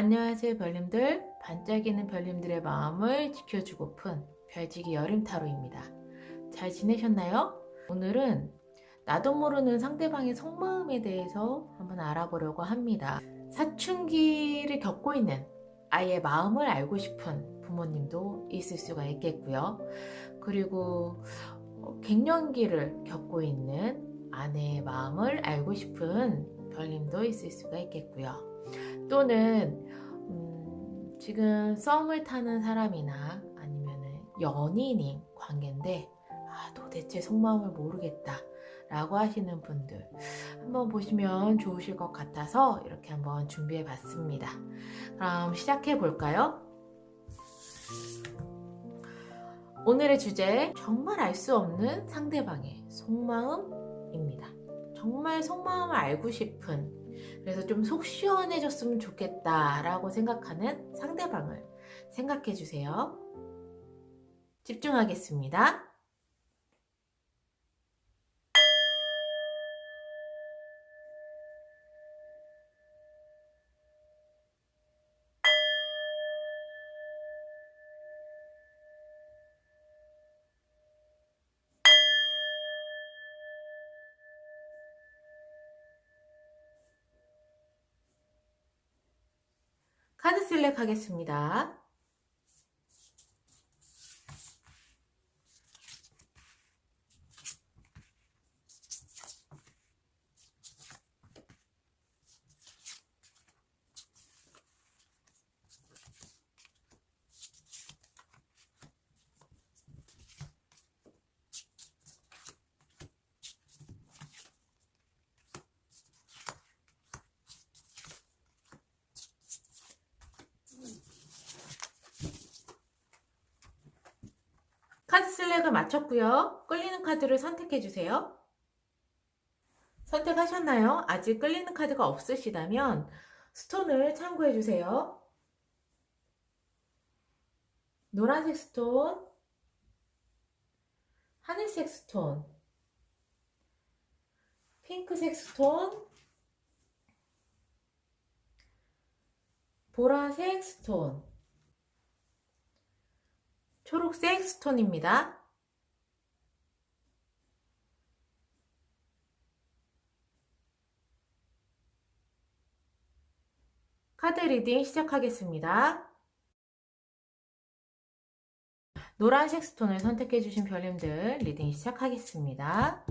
안녕하세요 별님들. 반짝이는 별님들의 마음을 지켜주고픈 별지기 여름 타로입니다. 잘 지내셨나요? 오늘은 나도 모르는 상대방의 속마음에 대해서 한번 알아보려고 합니다. 사춘기를 겪고 있는 아이의 마음을 알고 싶은 부모님도 있을 수가 있겠고요. 그리고 갱년기를 겪고 있는 아내의 마음을 알고 싶은 별님도 있을 수가 있겠고요. 또는 지금 썸을 타는 사람이나 아니면 연인인 관계인데 도대체 속마음을 모르겠다 라고 하시는 분들 한번 보시면 좋으실 것 같아서 이렇게 한번 준비해 봤습니다. 그럼 시작해 볼까요? 오늘의 주제, 정말 알 수 없는 상대방의 속마음입니다. 정말 속마음을 알고 싶은, 그래서 좀 속 시원해졌으면 좋겠다 라고 생각하는 상대방을 생각해 주세요. 집중하겠습니다. 카드 슬랙 하겠습니다. 카드 슬랙을 마쳤고요. 끌리는 카드를 선택해 주세요. 선택하셨나요? 아직 끌리는 카드가 없으시다면 스톤을 참고해 주세요. 노란색 스톤, 하늘색 스톤, 핑크색 스톤, 보라색 스톤, 초록색 스톤입니다. 카드 리딩 시작하겠습니다. 노란색 스톤을 선택해 주신 별님들 리딩 시작하겠습니다.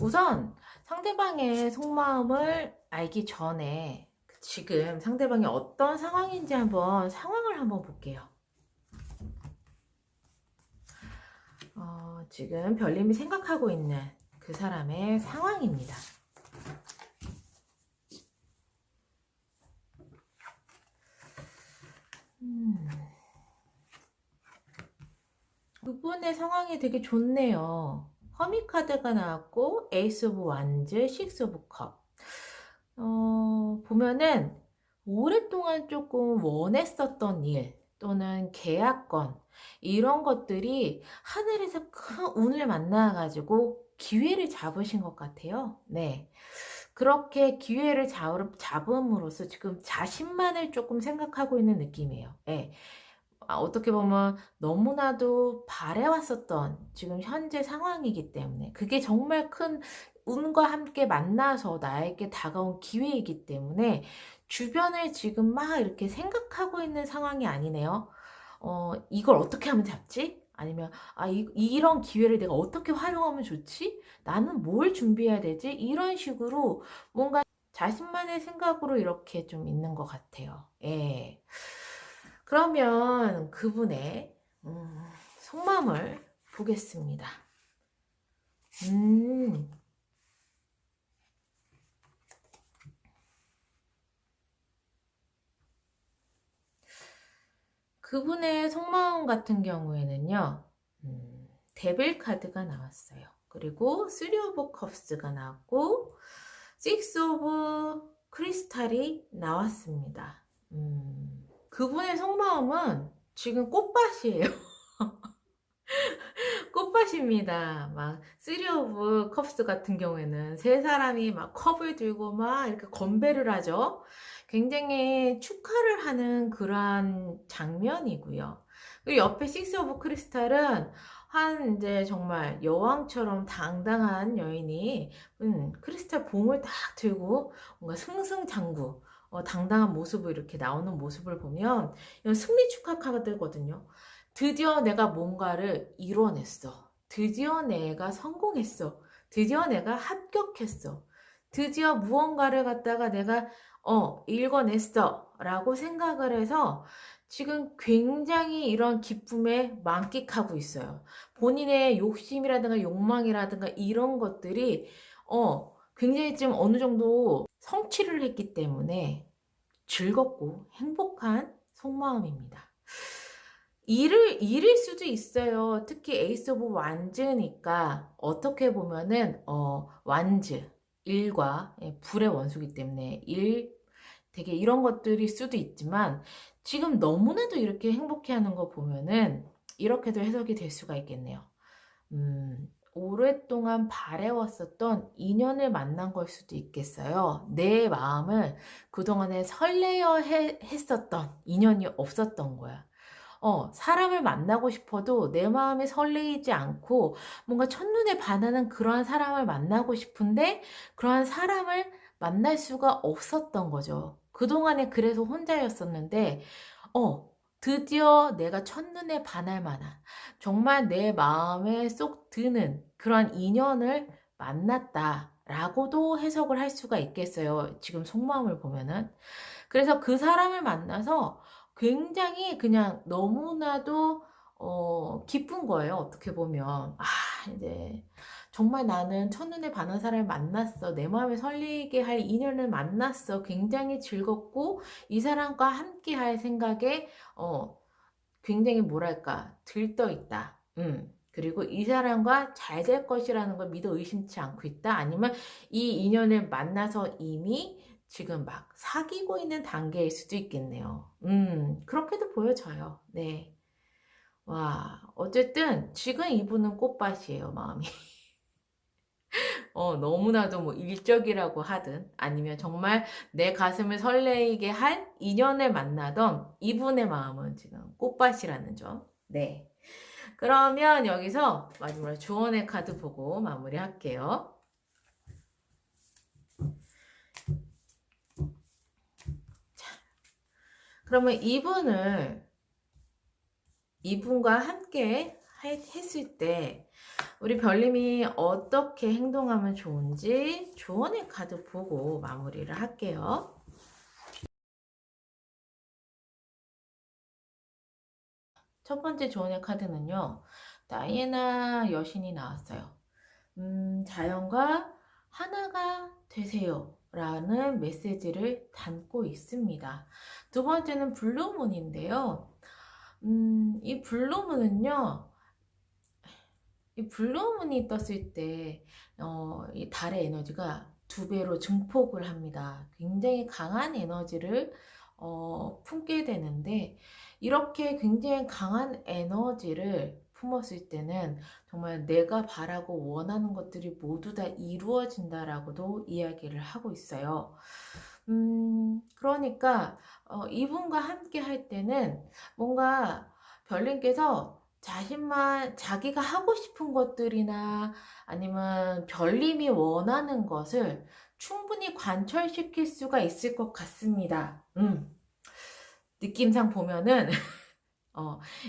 우선 상대방의 속마음을 알기 전에 지금 상대방이 어떤 상황인지 상황을 한번 볼게요. 지금 별님이 생각하고 있는 그 사람의 상황입니다. 그분의 상황이 되게 좋네요. 허미 카드가 나왔고 에이스 오브 완즈, 식스 오브 컵. 보면은 오랫동안 조금 원했었던 일 또는 계약건 이런 것들이 하늘에서 큰 운을 만나가지고 기회를 잡으신 것 같아요. 네. 그렇게 기회를 잡음으로써 지금 자신만을 조금 생각하고 있는 느낌이에요. 네. 어떻게 보면 너무나도 바래왔었던 지금 현재 상황이기 때문에 그게 정말 큰 운과 함께 만나서 나에게 다가온 기회이기 때문에 주변을 지금 막 이렇게 생각하고 있는 상황이 아니네요. 이걸 어떻게 하면 잡지? 아니면 이런 기회를 내가 어떻게 활용하면 좋지? 나는 뭘 준비해야 되지? 이런 식으로 뭔가 자신만의 생각으로 이렇게 좀 있는 것 같아요. 예. 그러면 그분의 속마음을 보겠습니다. 그분의 속마음 같은 경우에는요, 데빌 카드가 나왔어요. 그리고 3 오브 컵스가 나왔고 6 오브 크리스탈이 나왔습니다. 그분의 속마음은 지금 꽃밭이에요. 꽃밭입니다. 막, 3 오브 컵스 같은 경우에는 세 사람이 막 컵을 들고 막 이렇게 건배를 하죠. 굉장히 축하를 하는 그러한 장면이고요. 그리고 옆에 식스 오브 크리스탈은 한 이제 정말 여왕처럼 당당한 여인이 크리스탈 봉을 딱 들고 뭔가 승승장구 당당한 모습을 이렇게 나오는 모습을 보면 이건 승리 축하 카드거든요. 드디어 내가 뭔가를 이뤄냈어. 드디어 내가 성공했어. 드디어 내가 합격했어. 드디어 무언가를 갖다가 내가 읽어냈어 라고 생각을 해서 지금 굉장히 이런 기쁨에 만끽하고 있어요. 본인의 욕심이라든가 욕망이라든가 이런 것들이 굉장히 좀 어느 정도 성취를 했기 때문에 즐겁고 행복한 속마음입니다. 일을 잃을 수도 있어요. 특히 에이스 오브 완즈니까 어떻게 보면은 완즈 일과 불의 원수기 때문에 일 되게 이런 것들일 수도 있지만 지금 너무나도 이렇게 행복해하는 거 보면은 이렇게도 해석이 될 수가 있겠네요. 오랫동안 바래왔었던 인연을 만난 걸 수도 있겠어요. 내 마음을 그동안에 했었던 인연이 없었던 거야. 사람을 만나고 싶어도 내 마음이 설레이지 않고 뭔가 첫눈에 반하는 그러한 사람을 만나고 싶은데 그러한 사람을 만날 수가 없었던 거죠. 그동안에 그래서 혼자였었는데, 드디어 내가 첫눈에 반할 만한 정말 내 마음에 쏙 드는 그런 인연을 만났다라고도 해석을 할 수가 있겠어요. 지금 속마음을 보면은. 그래서 그 사람을 만나서 굉장히 그냥 너무나도 기쁜 거예요. 어떻게 보면. 이제 정말 나는 첫눈에 반한 사람을 만났어. 내 마음에 설레게 할 인연을 만났어. 굉장히 즐겁고 이 사람과 함께 할 생각에 굉장히 뭐랄까 들떠 있다. 그리고 이 사람과 잘 될 것이라는 걸 믿어 의심치 않고 있다. 아니면 이 인연을 만나서 이미 지금 막 사귀고 있는 단계일 수도 있겠네요. 그렇게도 보여져요. 네. 와, 어쨌든 지금 이분은 꽃밭이에요, 마음이. 너무나도 뭐 일적이라고 하든 아니면 정말 내 가슴을 설레게 할 인연을 만나던 이분의 마음은 지금 꽃밭이라는 점. 네. 그러면 여기서 마지막으로 주원의 카드 보고 마무리할게요. 자, 그러면 이분과 함께 했을 때 우리 별님이 어떻게 행동하면 좋은지 조언의 카드 보고 마무리를 할게요. 첫 번째 조언의 카드는요. 다이애나 여신이 나왔어요. 자연과 하나가 되세요 라는 메시지를 담고 있습니다. 두 번째는 블루문인데요. 이 블루문은요. 이 블루문이 떴을 때 이 달의 에너지가 두 배로 증폭을 합니다. 굉장히 강한 에너지를 품게 되는데 이렇게 굉장히 강한 에너지를 품었을 때는 정말 내가 바라고 원하는 것들이 모두 다 이루어진다라고도 이야기를 하고 있어요. 그러니까 이분과 함께 할 때는 뭔가 별님께서 자기가 하고 싶은 것들이나 아니면 별님이 원하는 것을 충분히 관철시킬 수가 있을 것 같습니다. 느낌상 보면은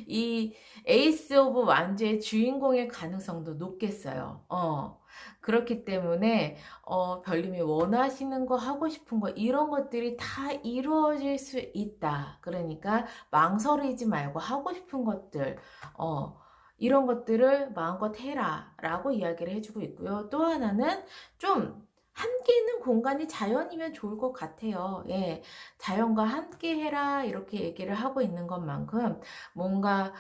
이 에이스 오브 완즈의 주인공일 가능성도 높겠어요. 그렇기 때문에 별님이 원하시는 거 하고 싶은 거 이런 것들이 다 이루어질 수 있다. 그러니까 망설이지 말고 하고 싶은 것들 이런 것들을 마음껏 해라 라고 이야기를 해주고 있고요. 또 하나는 좀 함께 있는 공간이 자연이면 좋을 것 같아요. 예, 자연과 함께 해라 이렇게 얘기를 하고 있는 것만큼 뭔가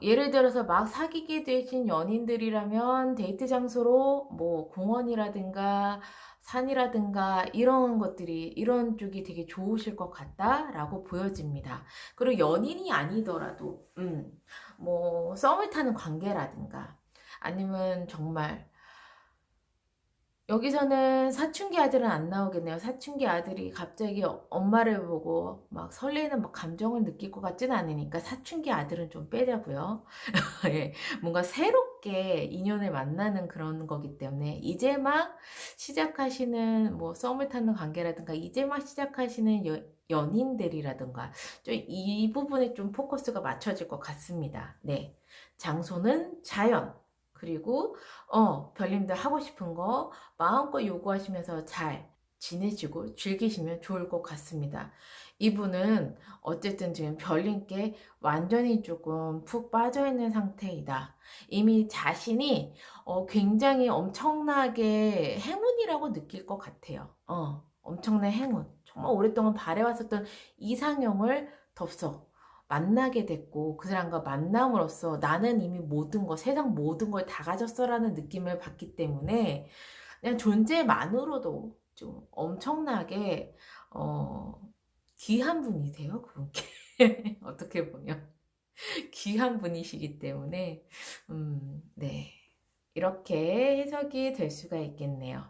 예를 들어서 막 사귀게 되신 연인들이라면 데이트 장소로 뭐 공원이라든가 산이라든가 이런 것들이 이런 쪽이 되게 좋으실 것 같다라고 보여집니다. 그리고 연인이 아니더라도 뭐 썸을 타는 관계라든가 아니면 정말 여기서는 사춘기 아들은 안 나오겠네요. 사춘기 아들이 갑자기 엄마를 보고 막 설레는 막 감정을 느낄 것 같지는 않으니까 사춘기 아들은 좀 빼자고요. 예, 뭔가 새롭게 인연을 만나는 그런 거기 때문에 이제 막 시작하시는 뭐 썸을 타는 관계라든가 이제 막 시작하시는 연인들이라든가 좀 이 부분에 좀 포커스가 맞춰질 것 같습니다. 네. 장소는 자연. 그리고 별님들 하고 싶은 거 마음껏 요구하시면서 잘 지내시고 즐기시면 좋을 것 같습니다. 이분은 어쨌든 지금 별님께 완전히 조금 푹 빠져있는 상태이다. 이미 자신이 굉장히 엄청나게 행운이라고 느낄 것 같아요. 엄청난 행운. 정말 오랫동안 바래왔었던 이상형을 덥석 만나게 됐고 그 사람과 만남으로써 나는 이미 모든 거, 세상 모든 걸 다 가졌어라는 느낌을 받기 때문에 그냥 존재만으로도 좀 엄청나게 어, 귀한 분이세요, 그분께. 어떻게 보면 귀한 분이시기 때문에 네. 이렇게 해석이 될 수가 있겠네요.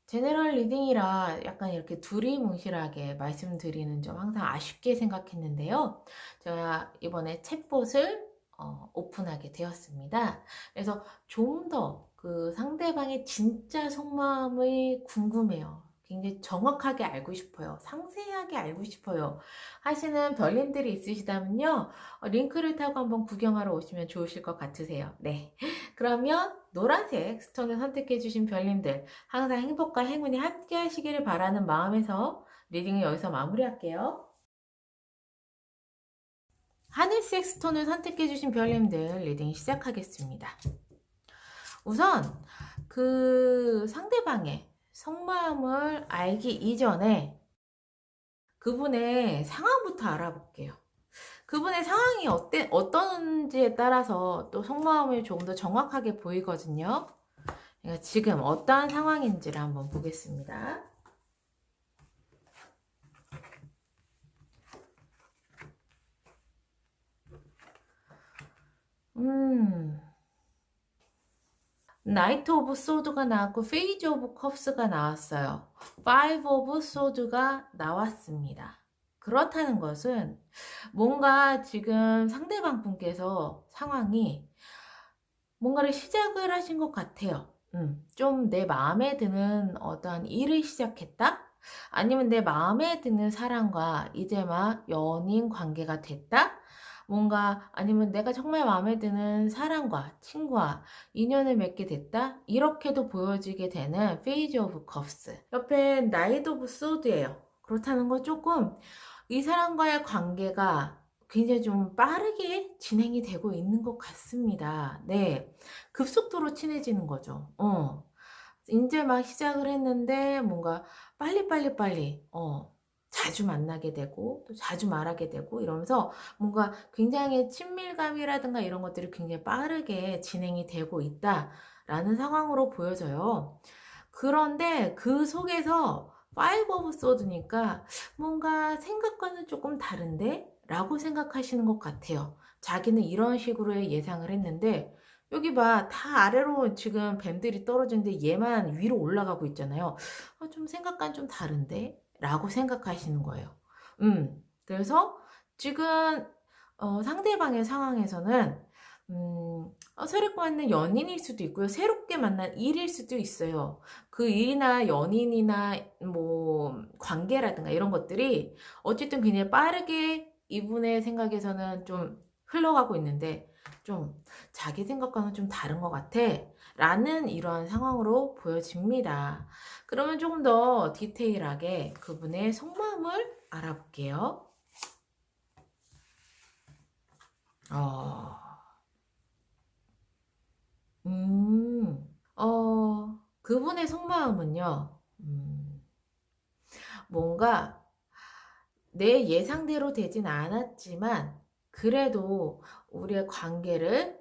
제너럴 리딩이라 약간 이렇게 두리뭉실하게 말씀드리는 점 항상 아쉽게 생각했는데요. 제가 이번에 챗봇을 오픈하게 되었습니다. 그래서 좀 더 그 상대방의 진짜 속마음이 궁금해요. 굉장히 정확하게 알고 싶어요. 상세하게 알고 싶어요. 하시는 별님들이 있으시다면요. 링크를 타고 한번 구경하러 오시면 좋으실 것 같으세요. 네. 그러면 노란색 스톤을 선택해 주신 별님들 항상 행복과 행운이 함께 하시기를 바라는 마음에서 리딩을 여기서 마무리할게요. 하늘색 스톤을 선택해 주신 별님들 리딩 시작하겠습니다. 우선 그 상대방의 속마음을 알기 이전에 그분의 상황부터 알아볼게요. 그분의 상황이 어떤지에 따라서 또 속마음이 조금 더 정확하게 보이거든요. 지금 어떠한 상황인지를 한번 보겠습니다. 나이트 오브 소드가 나왔고 페이지 오브 컵스가 나왔어요. 파이브 오브 소드가 나왔습니다. 그렇다는 것은 뭔가 지금 상대방 분께서 상황이 뭔가를 시작을 하신 것 같아요. 좀 내 마음에 드는 어떤 일을 시작했다? 아니면 내 마음에 드는 사람과 이제 막 연인 관계가 됐다? 뭔가 아니면 내가 정말 마음에 드는 사람과 친구와 인연을 맺게 됐다? 이렇게도 보여지게 되는 페이지 오브 컵스. 옆에 나이트 오브 소드예요. 그렇다는 건 조금 이 사람과의 관계가 굉장히 좀 빠르게 진행이 되고 있는 것 같습니다. 네. 급속도로 친해지는 거죠. 이제 막 시작을 했는데 뭔가 빨리 자주 만나게 되고 또 자주 말하게 되고 이러면서 뭔가 굉장히 친밀감이라든가 이런 것들이 굉장히 빠르게 진행이 되고 있다라는 상황으로 보여져요. 그런데 그 속에서 파이브 오브 소드니까 뭔가 생각과는 조금 다른데? 라고 생각하시는 것 같아요. 자기는 이런 식으로 예상을 했는데 여기 봐, 다 아래로 지금 뱀들이 떨어지는데 얘만 위로 올라가고 있잖아요. 좀 생각과는 좀 다른데? 라고 생각하시는 거예요. 그래서 지금 상대방의 상황에서는 새롭게 만난 연인일 수도 있고요. 새롭게 만난 일일 수도 있어요. 그 일이나 연인이나 뭐 관계라든가 이런 것들이 어쨌든 굉장히 빠르게 이분의 생각에서는 좀 흘러가고 있는데 좀 자기 생각과는 좀 다른 것 같아 라는 이러한 상황으로 보여집니다. 그러면 조금 더 디테일하게 그분의 속마음을 알아볼게요. 어, 음, 그분의 속마음은요, 뭔가 내 예상대로 되진 않았지만, 그래도 우리의 관계를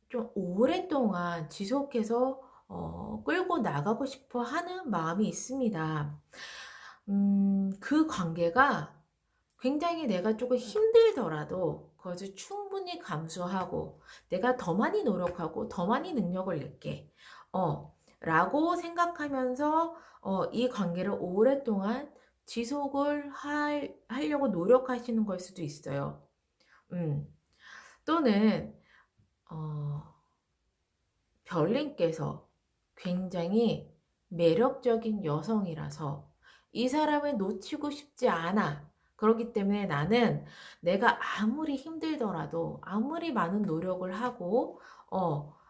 좀 오랫동안 지속해서 끌고 나가고 싶어 하는 마음이 있습니다. 그 관계가 굉장히 내가 조금 힘들더라도 그것을 충분히 감수하고 내가 더 많이 노력하고 더 많이 능력을 낼게. 라고 생각하면서 이 관계를 오랫동안 지속을 하려고 노력하시는 걸 수도 있어요. 음. 또는 어, 별님께서 굉장히 매력적인 여성이라서 이 사람을 놓치고 싶지 않아. 그렇기 때문에 나는 내가 아무리 힘들더라도, 아무리 많은 노력을 하고,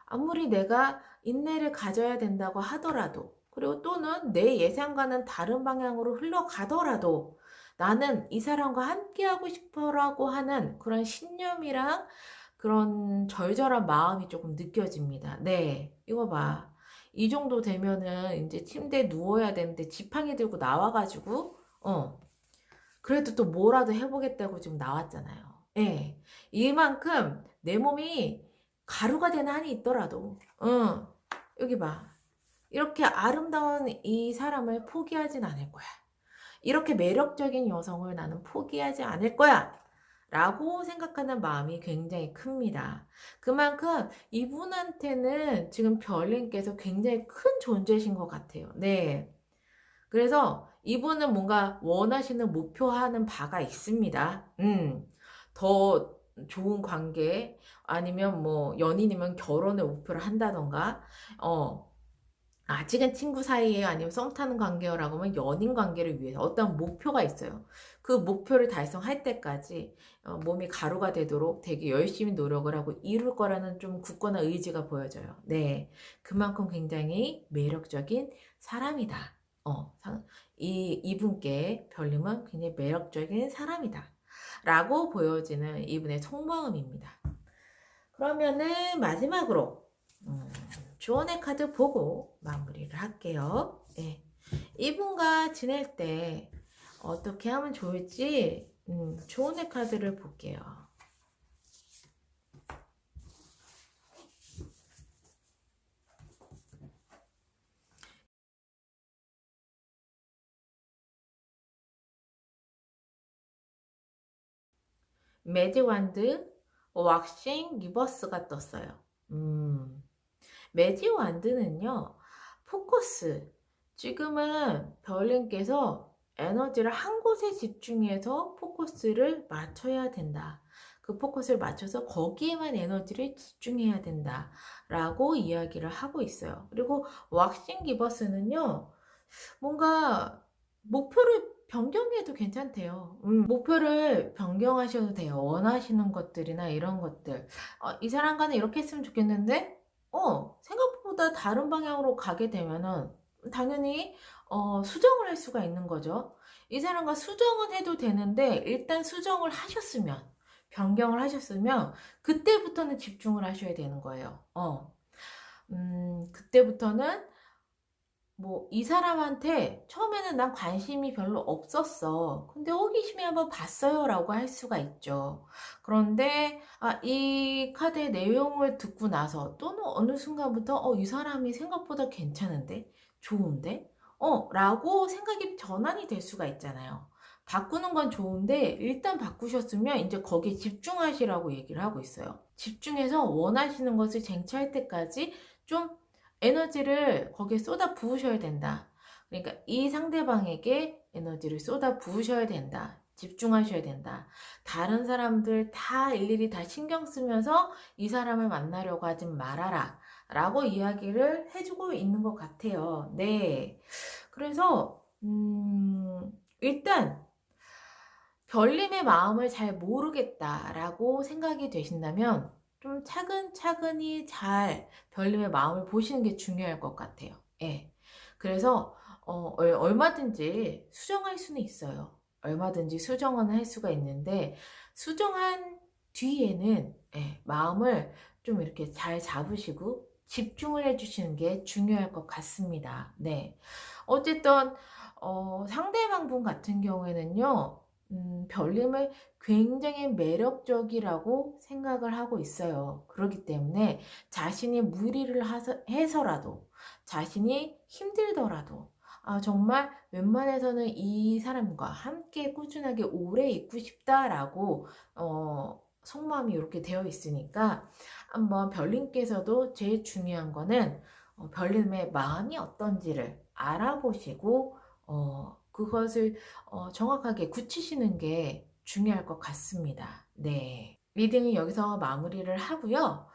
아무리 내가 인내를 가져야 된다고 하더라도, 그리고 또는 내 예상과는 다른 방향으로 흘러가더라도 나는 이 사람과 함께하고 싶어라고 하는 그런 신념이랑 그런 절절한 마음이 조금 느껴집니다. 네, 이거 봐. 이 정도 되면은 이제 침대에 누워야 되는데 지팡이 들고 나와가지고, 그래도 또 뭐라도 해보겠다고 지금 나왔잖아요. 예. 이만큼 내 몸이 가루가 되는 한이 있더라도, 여기 봐. 이렇게 아름다운 이 사람을 포기하진 않을 거야. 이렇게 매력적인 여성을 나는 포기하지 않을 거야. 라고 생각하는 마음이 굉장히 큽니다. 그만큼 이분한테는 지금 별님께서 굉장히 큰 존재신 것 같아요. 네. 그래서 이분은 뭔가 원하시는 목표하는 바가 있습니다. 더 좋은 관계, 아니면 뭐 연인이면 결혼을 목표로 한다던가, 아직은 친구 사이에요? 아니면 썸 타는 관계요? 라고 하면 연인 관계를 위해서 어떤 목표가 있어요. 그 목표를 달성할 때까지 몸이 가루가 되도록 되게 열심히 노력을 하고 이룰 거라는 좀 굳건한 의지가 보여져요. 네. 그만큼 굉장히 매력적인 사람이다. 이분께 별님은 굉장히 매력적인 사람이다. 라고 보여지는 이분의 속마음입니다. 그러면은 마지막으로 주원의 카드 보고 마무리를 할게요. 네. 이분과 지낼 때 어떻게 하면 좋을지 주원의 카드를 볼게요. 매직완드, 왁싱, 리버스가 떴어요. 매직완드는요, 포커스. 지금은 별님께서 에너지를 한 곳에 집중해서 포커스를 맞춰야 된다. 그 포커스를 맞춰서 거기에만 에너지를 집중해야 된다. 라고 이야기를 하고 있어요. 그리고 왁싱 기버스는요, 뭔가 목표를 변경해도 괜찮대요. 목표를 변경하셔도 돼요. 원하시는 것들이나 이런 것들. 이 사람과는 이렇게 했으면 좋겠는데, 생각보다 다른 방향으로 가게 되면은, 당연히, 수정을 할 수가 있는 거죠. 이 사람과 수정은 해도 되는데, 일단 수정을 하셨으면, 변경을 하셨으면, 그때부터는 집중을 하셔야 되는 거예요. 그때부터는 뭐, 이 사람한테 처음에는 난 관심이 별로 없었어. 근데 호기심에 한번 봤어요. 라고 할 수가 있죠. 그런데, 이 카드의 내용을 듣고 나서 또는 어느 순간부터, 이 사람이 생각보다 괜찮은데? 좋은데? 라고 생각이 전환이 될 수가 있잖아요. 바꾸는 건 좋은데, 일단 바꾸셨으면 이제 거기에 집중하시라고 얘기를 하고 있어요. 집중해서 원하시는 것을 쟁취할 때까지 좀 에너지를 거기에 쏟아 부으셔야 된다. 그러니까 이 상대방에게 에너지를 쏟아 부으셔야 된다. 집중하셔야 된다. 다른 사람들 다 일일이 다 신경 쓰면서 이 사람을 만나려고 하지 말아라. 라고 이야기를 해주고 있는 것 같아요. 네. 그래서, 일단, 별님의 마음을 잘 모르겠다라고 생각이 되신다면, 좀 차근차근히 잘 별님의 마음을 보시는 게 중요할 것 같아요. 예. 그래서 얼마든지 수정할 수는 있어요. 얼마든지 수정은 할 수가 있는데 수정한 뒤에는 마음을 좀 이렇게 잘 잡으시고 집중을 해주시는 게 중요할 것 같습니다. 네. 어쨌든 상대방 분 같은 경우에는요. 별님을 굉장히 매력적이라고 생각을 하고 있어요. 그렇기 때문에 자신이 무리를 해서라도, 자신이 힘들더라도, 정말 웬만해서는 이 사람과 함께 꾸준하게 오래 있고 싶다라고, 속마음이 이렇게 되어 있으니까, 한번 별님께서도 제일 중요한 거는, 별님의 마음이 어떤지를 알아보시고 그것을 정확하게 굳히시는 게 중요할 것 같습니다. 네. 리딩은 여기서 마무리를 하고요.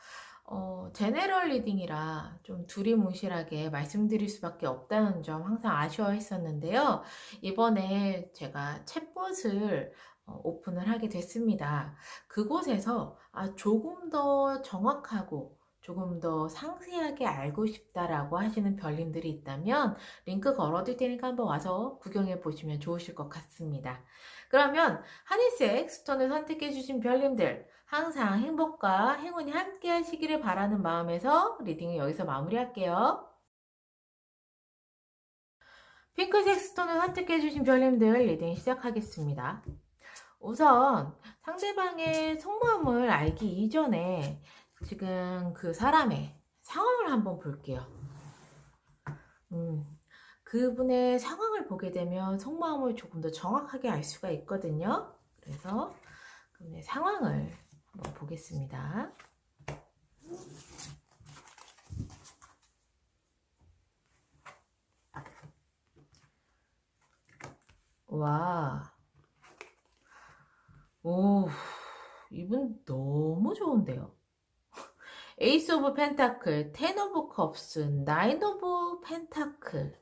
제네럴 리딩이라 좀 두리뭉실하게 말씀드릴 수밖에 없다는 점 항상 아쉬워했었는데요. 이번에 제가 챗봇을 오픈을 하게 됐습니다. 그곳에서 조금 더 정확하고 조금 더 상세하게 알고 싶다라고 하시는 별님들이 있다면 링크 걸어둘 테니까 한번 와서 구경해 보시면 좋으실 것 같습니다. 그러면 하늘색 스톤을 선택해 주신 별님들 항상 행복과 행운이 함께 하시기를 바라는 마음에서 리딩을 여기서 마무리할게요. 핑크색 스톤을 선택해 주신 별님들 리딩 시작하겠습니다. 우선 상대방의 속마음을 알기 이전에 지금 그 사람의 상황을 한번 볼게요. 그분의 상황을 보게 되면 속마음을 조금 더 정확하게 알 수가 있거든요. 그래서 그분의 상황을 한번 보겠습니다. 와, 오, 이분 너무 좋은데요. 에이스 오브 펜타클, 텐 오브 컵스, 나인 오브 펜타클.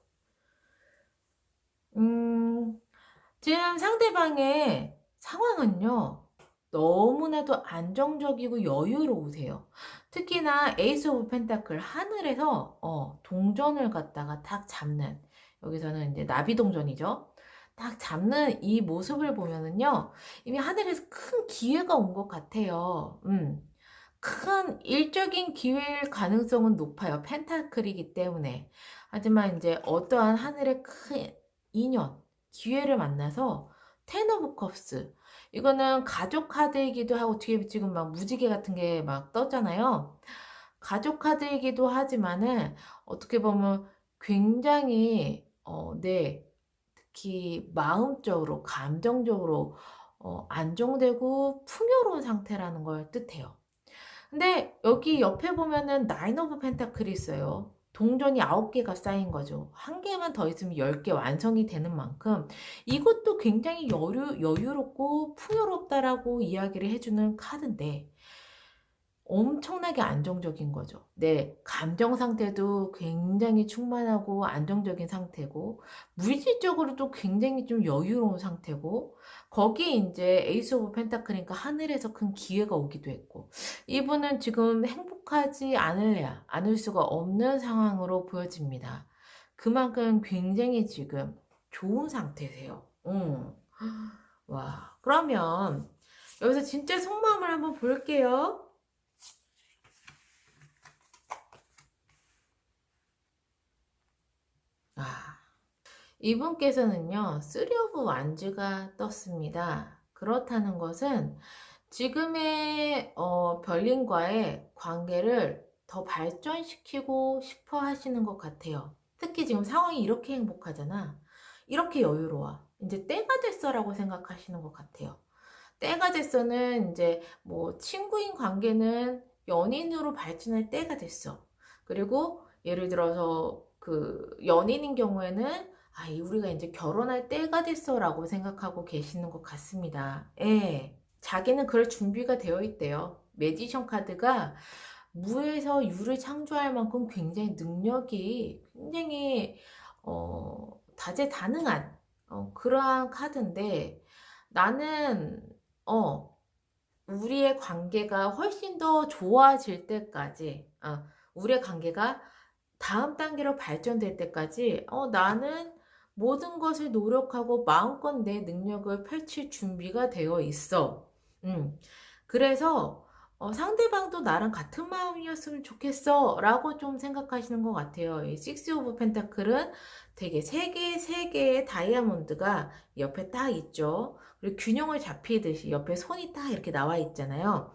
지금 상대방의 상황은요, 너무나도 안정적이고 여유로우세요. 특히나 에이스 오브 펜타클, 하늘에서 동전을 갖다가 탁 잡는, 여기서는 이제 나비 동전이죠. 딱 잡는 이 모습을 보면은요, 이미 하늘에서 큰 기회가 온 것 같아요. 큰 일적인 기회일 가능성은 높아요. 펜타클이기 때문에. 하지만 이제 어떠한 하늘의 큰 인연, 기회를 만나서 텐 오브 컵스. 이거는 가족 카드이기도 하고 뒤에 지금 막 무지개 같은 게 막 떴잖아요. 가족 카드이기도 하지만은 어떻게 보면 굉장히 네, 특히 마음적으로, 감정적으로 안정되고 풍요로운 상태라는 걸 뜻해요. 근데 여기 옆에 보면은 나인 오브 펜타클이 있어요. 동전이 9개가 쌓인 거죠. 한 개만 더 있으면 10개 완성이 되는 만큼 이것도 굉장히 여유롭고 풍요롭다라고 이야기를 해주는 카드인데 엄청나게 안정적인 거죠. 네, 감정 상태도 굉장히 충만하고 안정적인 상태고, 물질적으로도 굉장히 좀 여유로운 상태고, 거기에 이제 에이스 오브 펜타클이니까 하늘에서 큰 기회가 오기도 했고, 이분은 지금 행복하지 않을 수가 없는 상황으로 보여집니다. 그만큼 굉장히 지금 좋은 상태세요. 와, 그러면 여기서 진짜 속마음을 한번 볼게요. 이분께서는요, 쓰리 오브 완즈가 떴습니다. 그렇다는 것은 지금의 별님과의 관계를 더 발전시키고 싶어 하시는 것 같아요. 특히 지금 상황이 이렇게 행복하잖아. 이렇게 여유로워. 이제 때가 됐어라고 생각하시는 것 같아요. 때가 됐어는 이제 뭐 친구인 관계는 연인으로 발전할 때가 됐어. 그리고 예를 들어서 그 연인인 경우에는 우리가 이제 결혼할 때가 됐어라고 생각하고 계시는 것 같습니다. 예. 자기는 그럴 준비가 되어 있대요. 매지션 카드가 무에서 유를 창조할 만큼 굉장히 능력이 굉장히 다재다능한 그러한 카드인데 나는 우리의 관계가 훨씬 더 좋아질 때까지, 우리의 관계가 다음 단계로 발전될 때까지, 나는 모든 것을 노력하고 마음껏 내 능력을 펼칠 준비가 되어 있어. 그래서 상대방도 나랑 같은 마음이었으면 좋겠어 라고 좀 생각하시는 것 같아요. 이 식스 오브 펜타클은 되게 세 개의 다이아몬드가 옆에 딱 있죠. 그리고 균형을 잡히듯이 옆에 손이 딱 이렇게 나와 있잖아요.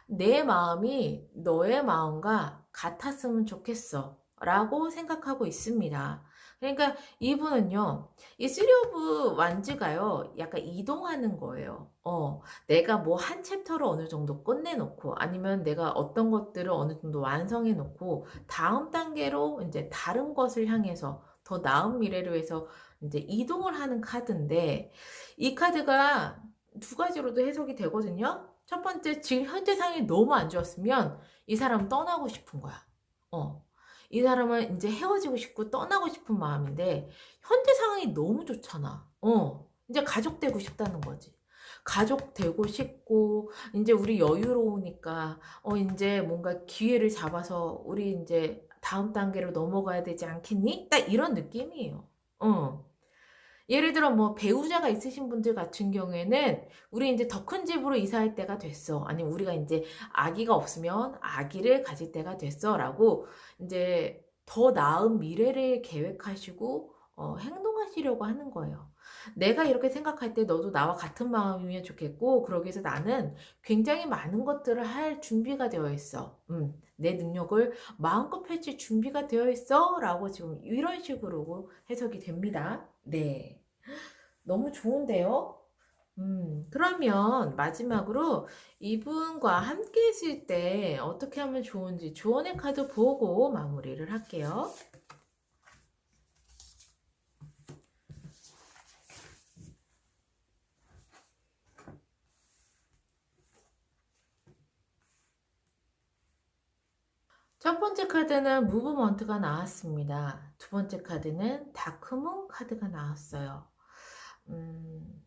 내 마음이 너의 마음과 같았으면 좋겠어 라고 생각하고 있습니다. 그러니까 이분은요, 이 쓰리 오브 완즈가요, 약간 이동하는 거예요. 내가 뭐 한 챕터를 어느 정도 끝내놓고, 아니면 내가 어떤 것들을 어느 정도 완성해 놓고, 다음 단계로 이제 다른 것을 향해서 더 나은 미래를 위해서 이제 이동을 하는 카드인데, 이 카드가 두 가지로도 해석이 되거든요. 첫 번째, 지금 현재 상황이 너무 안 좋았으면 이 사람 떠나고 싶은 거야. 어. 이 사람은 이제 헤어지고 싶고 떠나고 싶은 마음인데 현재 상황이 너무 좋잖아. 이제 가족 되고 싶다는 거지. 가족 되고 싶고 이제 우리 여유로우니까 이제 뭔가 기회를 잡아서 우리 이제 다음 단계로 넘어가야 되지 않겠니? 딱 이런 느낌이에요. 어. 예를 들어 뭐 배우자가 있으신 분들 같은 경우에는 우리 이제 더 큰 집으로 이사할 때가 됐어. 아니면 우리가 이제 아기가 없으면 아기를 가질 때가 됐어라고 이제 더 나은 미래를 계획하시고 행동하시려고 하는 거예요. 내가 이렇게 생각할 때 너도 나와 같은 마음이면 좋겠고 그러기 위해서 나는 굉장히 많은 것들을 할 준비가 되어 있어. 내 능력을 마음껏 펼칠 준비가 되어 있어 라고 지금 이런 식으로 해석이 됩니다. 네. 너무 좋은데요? 그러면 마지막으로 이분과 함께 있을 때 어떻게 하면 좋은지 조언의 카드 보고 마무리를 할게요. 첫 번째 카드는 무브먼트가 나왔습니다. 두 번째 카드는 다크문 카드가 나왔어요. 음,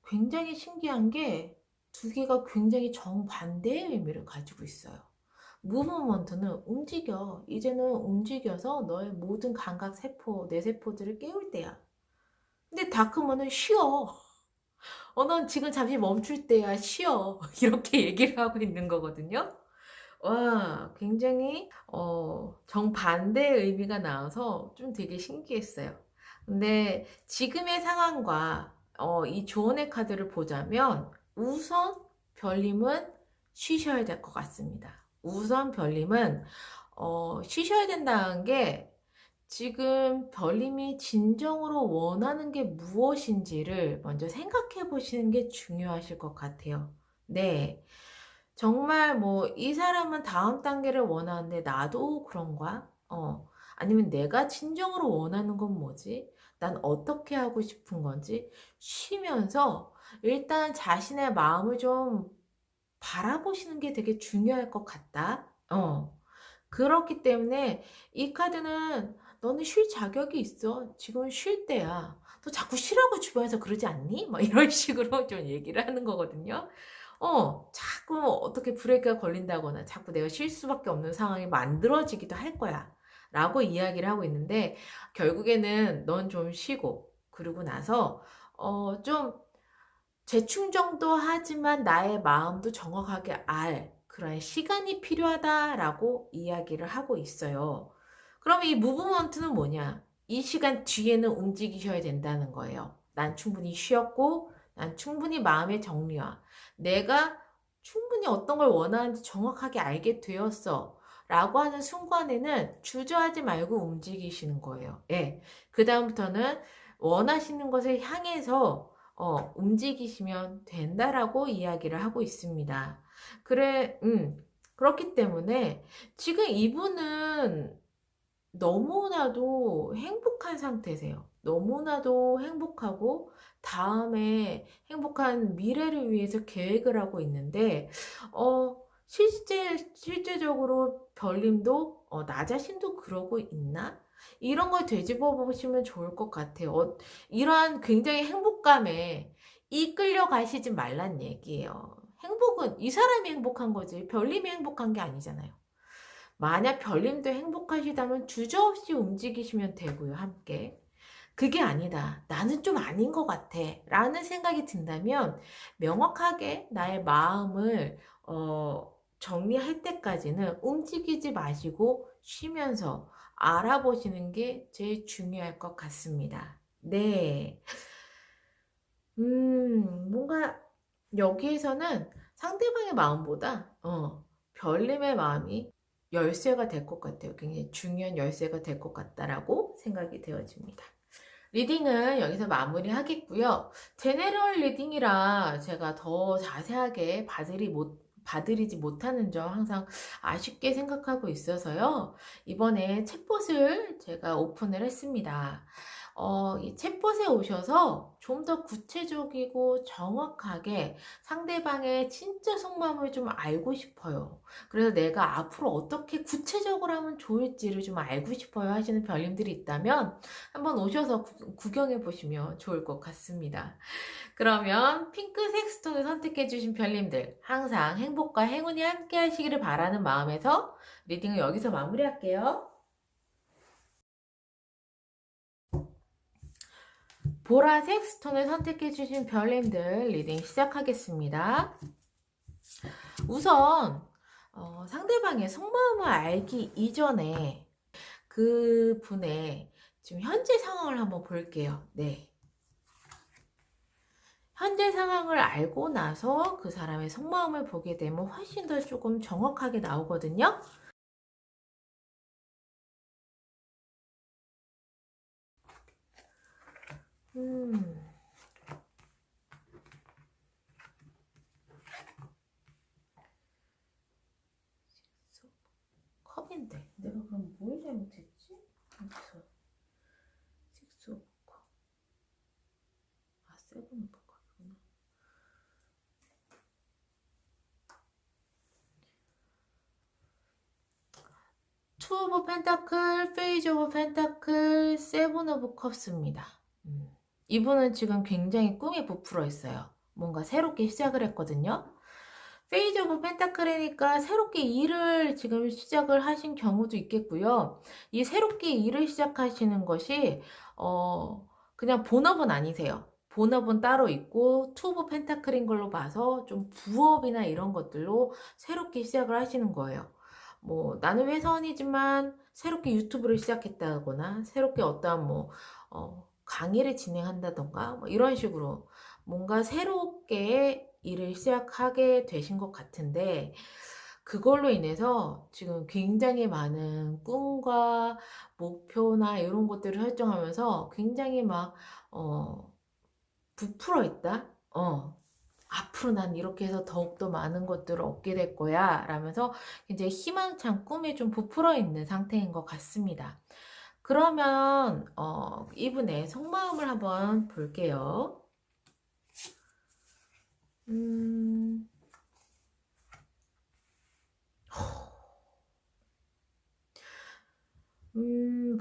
굉장히 신기한 게 두 개가 굉장히 정반대의 의미를 가지고 있어요. 무브먼트는 움직여. 이제는 움직여서 너의 모든 감각 세포, 뇌세포들을 깨울 때야. 근데 다크문은 쉬어. 넌 지금 잠시 멈출 때야. 쉬어. 이렇게 얘기를 하고 있는 거거든요. 와, 굉장히 정반대의 의미가 나와서 좀 되게 신기했어요. 근데 지금의 상황과 이 조언의 카드를 보자면 우선 별님은 쉬셔야 될 것 같습니다. 우선 별님은 쉬셔야 된다는 게 지금 별님이 진정으로 원하는 게 무엇인지를 먼저 생각해 보시는 게 중요하실 것 같아요. 네. 정말 뭐 이 사람은 다음 단계를 원하는데 나도 그런가? 아니면 내가 진정으로 원하는 건 뭐지? 난 어떻게 하고 싶은 건지 쉬면서 일단 자신의 마음을 좀 바라보시는 게 되게 중요할 것 같다. 그렇기 때문에 이 카드는 너는 쉴 자격이 있어. 지금 쉴 때야. 너 자꾸 쉬라고 주변에서 그러지 않니? 막 이런 식으로 좀 얘기를 하는 거거든요. 자꾸 어떻게 브레이크가 걸린다거나 자꾸 내가 쉴 수밖에 없는 상황이 만들어지기도 할 거야. 라고 이야기를 하고 있는데, 결국에는 넌 좀 쉬고, 그러고 나서, 좀 재충전도 하지만 나의 마음도 정확하게 알 그런 시간이 필요하다라고 이야기를 하고 있어요. 그럼 이 무브먼트는 뭐냐? 이 시간 뒤에는 움직이셔야 된다는 거예요. 난 충분히 쉬었고, 난 충분히 마음의 정리와 내가 충분히 어떤 걸 원하는지 정확하게 알게 되었어. 라고 하는 순간에는 주저하지 말고 움직이시는 거예요. 예. 그다음부터는 원하시는 것을 향해서 움직이시면 된다라고 이야기를 하고 있습니다. 그래, 그렇기 때문에 지금 이분은 너무나도 행복한 상태세요. 너무나도 행복하고 다음에 행복한 미래를 위해서 계획을 하고 있는데, 실제적으로 별님도, 나 자신도 그러고 있나? 이런 걸 되짚어 보시면 좋을 것 같아요. 이러한 굉장히 행복감에 이끌려 가시지 말란 얘기예요. 행복은 이 사람이 행복한 거지, 별님이 행복한 게 아니잖아요. 만약 별님도 행복하시다면 주저없이 움직이시면 되고요, 함께. 그게 아니다. 나는 좀 아닌 것 같아. 라는 생각이 든다면 명확하게 나의 마음을 정리할 때까지는 움직이지 마시고 쉬면서 알아보시는 게 제일 중요할 것 같습니다. 네. 뭔가 여기에서는 상대방의 마음보다 별님의 마음이 열쇠가 될 것 같아요. 굉장히 중요한 열쇠가 될 것 같다라고 생각이 되어집니다. 리딩은 여기서 마무리하겠고요. 제네럴 리딩이라 제가 더 자세하게 봐드리지 못하는 점 항상 아쉽게 생각하고 있어서요. 이번에 챗봇을 제가 오픈을 했습니다. 이 챗봇에 오셔서 좀 더 구체적이고 정확하게 상대방의 진짜 속마음을 좀 알고 싶어요. 그래서 내가 앞으로 어떻게 구체적으로 하면 좋을지를 좀 알고 싶어요 하시는 별님들이 있다면 한번 오셔서 구경해 보시면 좋을 것 같습니다. 그러면 핑크색 스톤을 선택해 주신 별님들 항상 행복과 행운이 함께 하시기를 바라는 마음에서 리딩을 여기서 마무리할게요. 보라색 스톤을 선택해 주신 별님들 리딩 시작하겠습니다. 우선 상대방의 속마음을 알기 이전에 그 분의 지금 현재 상황을 한번 볼게요. 네. 현재 상황을 알고 나서 그 사람의 속마음을 보게 되면 훨씬 더 조금 정확하게 나오거든요. 컵인데 내가 그럼 뭘 잘못했지? 여기서 식스 오브 컵. 아, 세븐 오브 컵이구나. 투 오브 펜타클, 페이지 오브 펜타클, 세븐 오브 컵스입니다. 이분은 지금 굉장히 꿈에 부풀어 있어요. 뭔가 새롭게 시작을 했거든요. 페이지 오브 펜타클이니까 새롭게 일을 지금 시작을 하신 경우도 있겠고요. 이 새롭게 일을 시작하시는 것이 그냥 본업은 아니세요. 본업은 따로 있고 투 오브 펜타클인 걸로 봐서 좀 부업이나 이런 것들로 새롭게 시작을 하시는 거예요. 뭐 나는 회사원이지만 새롭게 유튜브를 시작했다거나 새롭게 어떠한 강의를 진행한다던가 뭐 이런 식으로 뭔가 새롭게 일을 시작하게 되신 것 같은데 그걸로 인해서 지금 굉장히 많은 꿈과 목표나 이런 것들을 설정하면서 굉장히 막 부풀어 있다. 앞으로 난 이렇게 해서 더욱더 많은 것들을 얻게 될 거야 라면서 굉장히 희망찬 꿈에 좀 부풀어 있는 상태인 것 같습니다. 그러면 이분의 속마음을 한번 볼게요.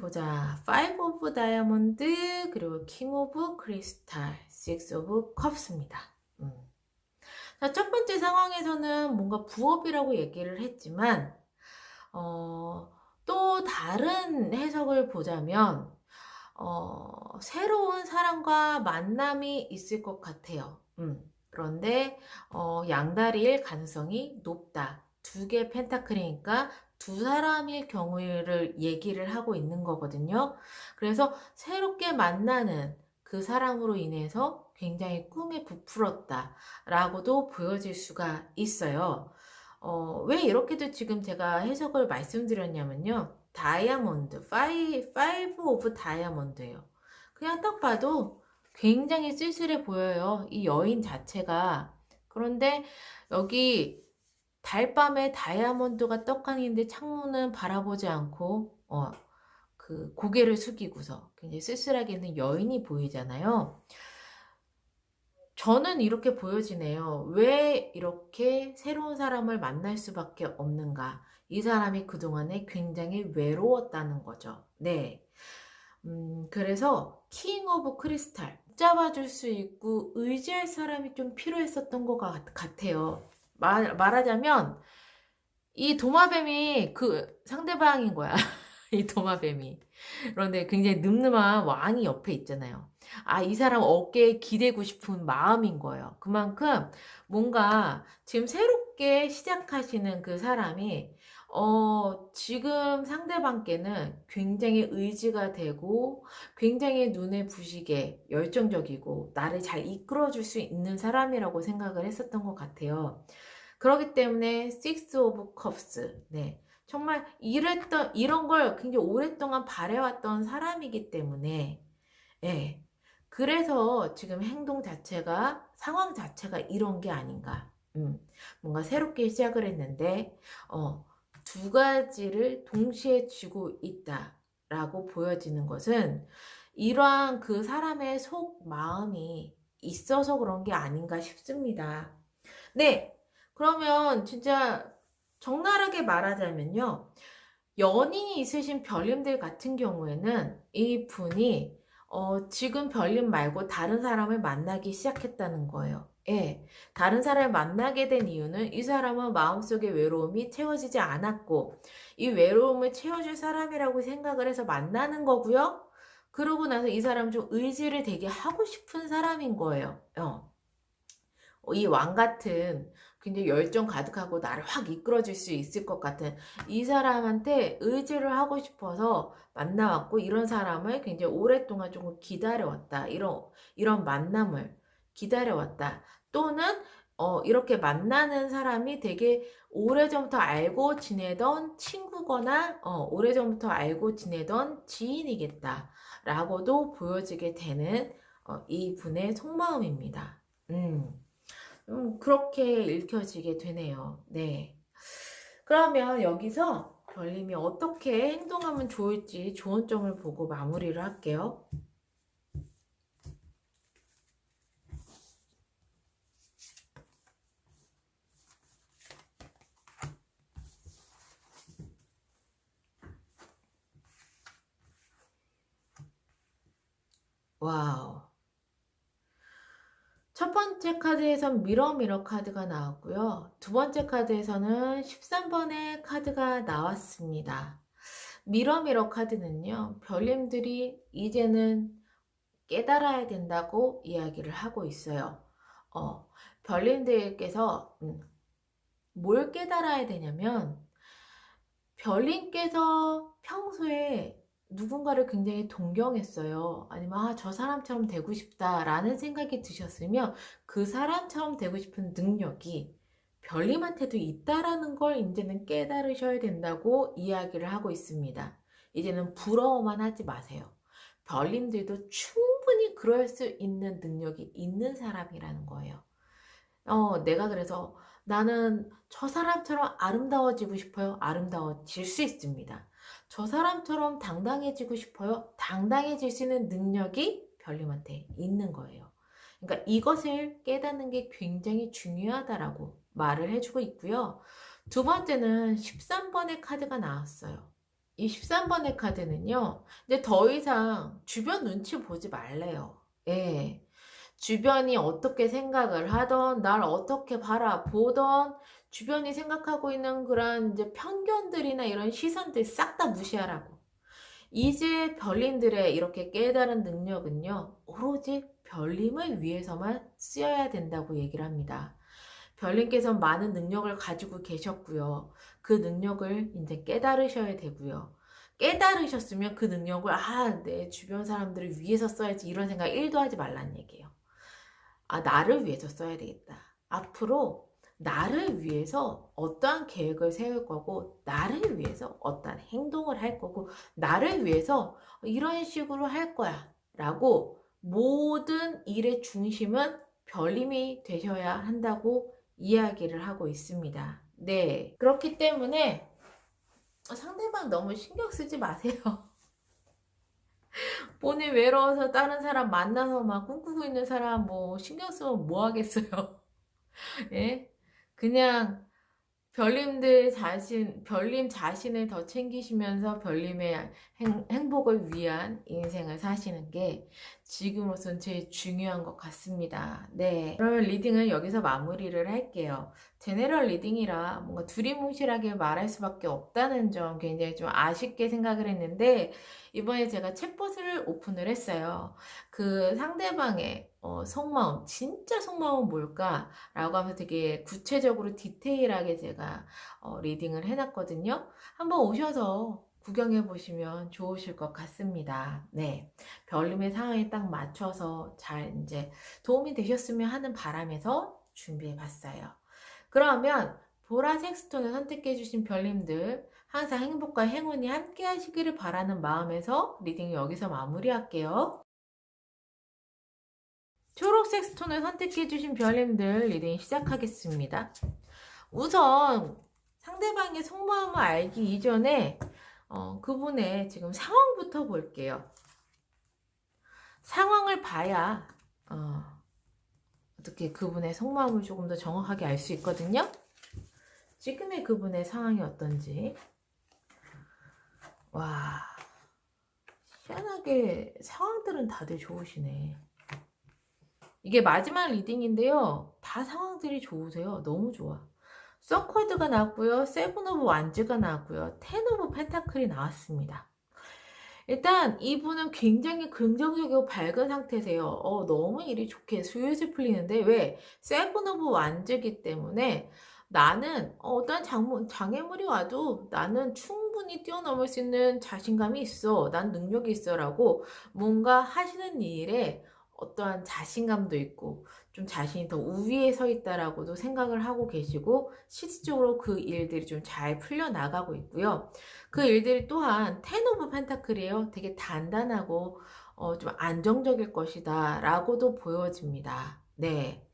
보자. 5 오브 다이아몬드, 그리고 킹 오브 크리스탈, 6 오브 컵스입니다. 자, 첫 번째 상황에서는 뭔가 부업이라고 얘기를 했지만, 또 다른 해석을 보자면, 새로운 사람과 만남이 있을 것 같아요. 그런데, 양다리일 가능성이 높다. 두 개 펜타클이니까 두 사람일 경우를 얘기를 하고 있는 거거든요. 그래서 새롭게 만나는 그 사람으로 인해서 굉장히 꿈에 부풀었다 라고도 보여질 수가 있어요. 왜 이렇게도 지금 제가 해석을 말씀드렸냐면요. 다이아몬드, 5 오브 다이아몬드예요. 그냥 딱 봐도 굉장히 쓸쓸해 보여요. 이 여인 자체가. 그런데 여기 달밤에 다이아몬드가 떡하니인데 창문은 바라보지 않고 그 고개를 숙이고서 굉장히 쓸쓸하게 있는 여인이 보이잖아요. 저는 이렇게 보여지네요. 왜 이렇게 새로운 사람을 만날 수밖에 없는가? 이 사람이 그동안에 굉장히 외로웠다는 거죠. 네. 그래서 킹 오브 크리스탈 잡아줄 수 있고 의지할 사람이 좀 필요했었던 것 같아요. 말하자면 이 도마뱀이 그 상대방인 거야. 이 도마뱀이. 그런데 굉장히 늠름한 왕이 옆에 있잖아요. 아, 이 사람 어깨에 기대고 싶은 마음인 거예요. 그만큼 뭔가 지금 새롭게 시작하시는 그 사람이 지금 상대방께는 굉장히 의지가 되고 굉장히 눈에 부시게 열정적이고 나를 잘 이끌어줄 수 있는 사람이라고 생각을 했었던 것 같아요. 그렇기 때문에 6 오브 컵스. 네. 정말 이런 걸 굉장히 오랫동안 바래왔던 사람이기 때문에, 예. 그래서 지금 행동 자체가, 상황 자체가 이런 게 아닌가. 뭔가 새롭게 시작을 했는데, 두 가지를 동시에 쥐고 있다라고 보여지는 것은 이러한 그 사람의 속 마음이 있어서 그런 게 아닌가 싶습니다. 네. 그러면 진짜 적나라하게 말하자면요. 연인이 있으신 별님들 같은 경우에는 이 분이 지금 별님 말고 다른 사람을 만나기 시작했다는 거예요. 예. 다른 사람을 만나게 된 이유는 이 사람은 마음속의 외로움이 채워지지 않았고 이 외로움을 채워줄 사람이라고 생각을 해서 만나는 거고요. 그러고 나서 이 사람 좀 의지를 되게 하고 싶은 사람인 거예요. 이 왕 같은 굉장히 열정 가득하고 나를 확 이끌어줄 수 있을 것 같은 이 사람한테 의지를 하고 싶어서 만나왔고 이런 사람을 굉장히 오랫동안 조금 기다려왔다. 이런 만남을 기다려왔다. 또는 이렇게 만나는 사람이 되게 오래전부터 알고 지내던 친구거나 오래전부터 알고 지내던 지인이겠다. 라고도 보여지게 되는 이 분의 속마음입니다. 그렇게 읽혀지게 되네요. 네. 그러면 여기서 별님이 어떻게 행동하면 좋을지 좋은 점을 보고 마무리를 할게요. 와우. 첫 번째 카드에선 미러 카드가 나왔고요. 두 번째 카드에서는 13번의 카드가 나왔습니다. 미러 카드는요. 별님들이 이제는 깨달아야 된다고 이야기를 하고 있어요. 별님들께서 뭘 깨달아야 되냐면 별님께서 평소에 누군가를 굉장히 동경했어요. 아니면 저 사람처럼 되고 싶다라는 생각이 드셨으면 그 사람처럼 되고 싶은 능력이 별님한테도 있다라는 걸 이제는 깨달으셔야 된다고 이야기를 하고 있습니다. 이제는 부러워만 하지 마세요. 별님들도 충분히 그럴 수 있는 능력이 있는 사람이라는 거예요. 내가 그래서 나는 저 사람처럼 아름다워지고 싶어요. 아름다워질 수 있습니다. 저 사람처럼 당당해지고 싶어요. 당당해질 수 있는 능력이 별님한테 있는 거예요. 그러니까 이것을 깨닫는 게 굉장히 중요하다라고 말을 해주고 있고요. 두 번째는 13번의 카드가 나왔어요. 이 13번의 카드는요. 이제 더 이상 주변 눈치 보지 말래요. 예. 주변이 어떻게 생각을 하던, 날 어떻게 바라보던, 주변이 생각하고 있는 그런 이제 편견들이나 이런 시선들 싹 다 무시하라고. 이제 별님들의 이렇게 깨달은 능력은요, 오로지 별님을 위해서만 쓰여야 된다고 얘기를 합니다. 별님께서 많은 능력을 가지고 계셨고요. 그 능력을 이제 깨달으셔야 되고요. 깨달으셨으면 그 능력을, 내 주변 사람들을 위해서 써야지 이런 생각 1도 하지 말라는 얘기예요. 나를 위해서 써야 되겠다. 앞으로 나를 위해서 어떠한 계획을 세울 거고, 나를 위해서 어떠한 행동을 할 거고, 나를 위해서 이런 식으로 할 거야. 라고 모든 일의 중심은 별님이 되셔야 한다고 이야기를 하고 있습니다. 네. 그렇기 때문에 상대방 너무 신경 쓰지 마세요. 본인 외로워서 다른 사람 만나서 막 꿈꾸고 있는 사람 뭐 신경 쓰면 뭐 하겠어요. 예? 그냥 별님 자신을 더 챙기시면서 별님의 행복을 위한 인생을 사시는 게 지금으로선 제일 중요한 것 같습니다. 네. 그러면 리딩은 여기서 마무리를 할게요. 제네럴 리딩이라 뭔가 두리뭉실하게 말할 수밖에 없다는 점 굉장히 좀 아쉽게 생각을 했는데, 이번에 제가 챗봇을 오픈을 했어요. 그 상대방의 속마음, 진짜 속마음은 뭘까? 라고 하면서 되게 구체적으로 디테일하게 제가 리딩을 해놨거든요. 한번 오셔서 구경해 보시면 좋으실 것 같습니다. 네. 별님의 상황에 딱 맞춰서 잘 이제 도움이 되셨으면 하는 바람에서 준비해 봤어요. 그러면 보라색 스톤을 선택해 주신 별님들 항상 행복과 행운이 함께 하시기를 바라는 마음에서 리딩 여기서 마무리할게요. 초록색 스톤을 선택해주신 별님들 리딩 시작하겠습니다. 우선 상대방의 속마음을 알기 이전에 그분의 지금 상황부터 볼게요. 상황을 봐야 어떻게 그분의 속마음을 조금 더 정확하게 알 수 있거든요. 지금의 그분의 상황이 어떤지. 와, 희한하게 상황들은 다들 좋으시네. 이게 마지막 리딩인데요. 다 상황들이 좋으세요. 너무 좋아. 서커드가 나왔고요. 세븐 오브 완즈가 나왔고요. 텐 오브 펜타클이 나왔습니다. 일단 이분은 굉장히 긍정적이고 밝은 상태세요. 너무 일이 좋게 술술 풀리는데 왜? 세븐 오브 완즈기 때문에 나는 어떤 장애물이 와도 나는 충분히 뛰어넘을 수 있는 자신감이 있어. 난 능력이 있어 라고 뭔가 하시는 일에 어떠한 자신감도 있고 좀 자신이 더 우위에 서 있다라고도 생각을 하고 계시고 실질적으로 그 일들이 좀 잘 풀려나가고 있고요. 그 일들이 또한 텐 오브 펜타클이에요. 되게 단단하고 좀 안정적일 것이다 라고도 보여집니다. 네.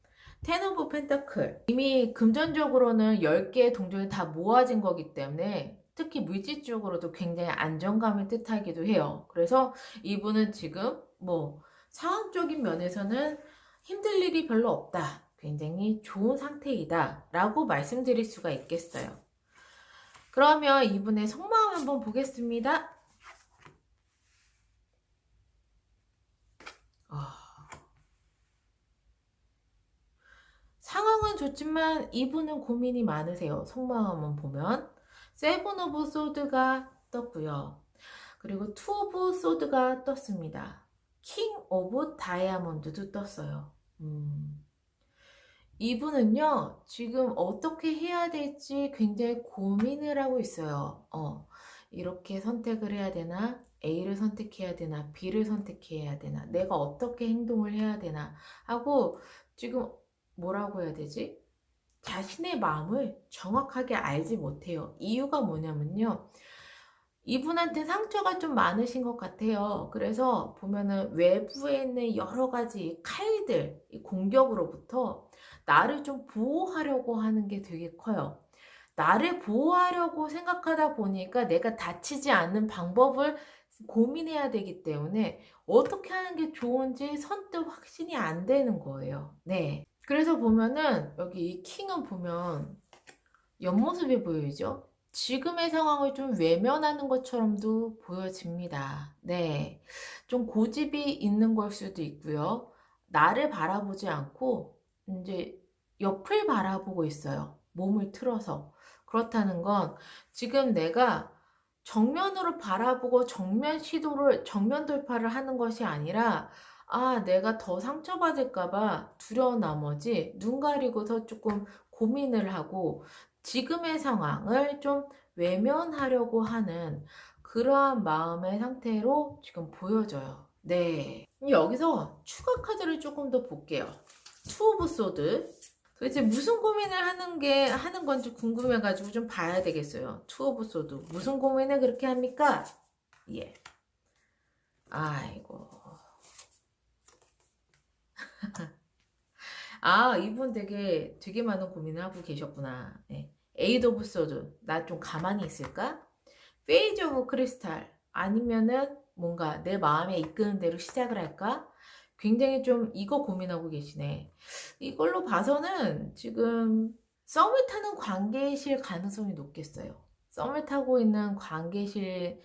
텐 오브 펜타클 이미 금전적으로는 10개의 동전이 다 모아진 거기 때문에 특히 물질 쪽으로도 굉장히 안정감을 뜻하기도 해요. 그래서 이분은 지금 뭐 상황적인 면에서는 힘들 일이 별로 없다. 굉장히 좋은 상태이다 라고 말씀드릴 수가 있겠어요. 그러면 이분의 속마음 한번 보겠습니다. 상황은 좋지만 이분은 고민이 많으세요. 속마음은 보면 세븐 오브 소드가 떴고요. 그리고 투 오브 소드가 떴습니다. 킹 오브 다이아몬드도 떴어요. 이분은요, 지금 어떻게 해야 될지 굉장히 고민을 하고 있어요. 이렇게 선택을 해야 되나? A를 선택해야 되나? B를 선택해야 되나? 내가 어떻게 행동을 해야 되나? 하고 지금 뭐라고 해야 되지? 자신의 마음을 정확하게 알지 못해요. 이유가 뭐냐면요. 이분한테 상처가 좀 많으신 것 같아요. 그래서 보면은 외부에 있는 여러 가지 칼들, 이 공격으로부터 나를 좀 보호하려고 하는 게 되게 커요. 나를 보호하려고 생각하다 보니까 내가 다치지 않는 방법을 고민해야 되기 때문에 어떻게 하는 게 좋은지 선뜻 확신이 안 되는 거예요. 네. 그래서 보면은 여기 이 킹은 보면 옆모습이 보이죠? 지금의 상황을 좀 외면하는 것처럼도 보여집니다. 네. 좀 고집이 있는 걸 수도 있고요. 나를 바라보지 않고 이제 옆을 바라보고 있어요. 몸을 틀어서. 그렇다는 건 지금 내가 정면으로 바라보고 정면 돌파를 하는 것이 아니라 내가 더 상처받을까봐 두려운 나머지 눈 가리고서 조금 고민을 하고 지금의 상황을 좀 외면하려고 하는 그러한 마음의 상태로 지금 보여져요. 네. 여기서 추가 카드를 조금 더 볼게요. 투 오브 소드. 도대체 무슨 고민을 하는 건지 궁금해가지고 좀 봐야 되겠어요. 투 오브 소드. 무슨 고민을 그렇게 합니까? 예. 아이고. 이분 되게 많은 고민을 하고 계셨구나. 네. 에이드 오브 소드. 나 좀 가만히 있을까? 페이즈 오브 크리스탈. 아니면은 뭔가 내 마음에 이끄는 대로 시작을 할까? 굉장히 좀 이거 고민하고 계시네. 이걸로 봐서는 지금 썸을 타는 관계이실 가능성이 높겠어요. 썸을 타고 있는 관계이신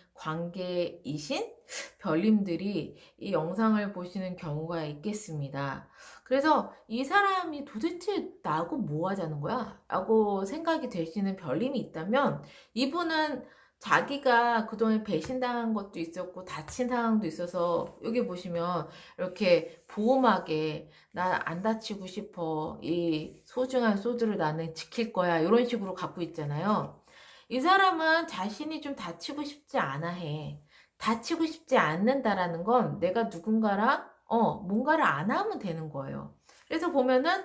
별님들이 이 영상을 보시는 경우가 있겠습니다. 그래서 이 사람이 도대체 나하고 뭐 하자는 거야? 라고 생각이 되시는 별님이 있다면 이분은 자기가 그동안 배신당한 것도 있었고 다친 상황도 있어서 여기 보시면 이렇게 보호막에 나 안 다치고 싶어. 이 소중한 소주를 나는 지킬 거야. 이런 식으로 갖고 있잖아요. 이 사람은 자신이 좀 다치고 싶지 않아 해. 다치고 싶지 않는다라는 건 내가 누군가랑 뭔가를 안 하면 되는 거예요. 그래서 보면은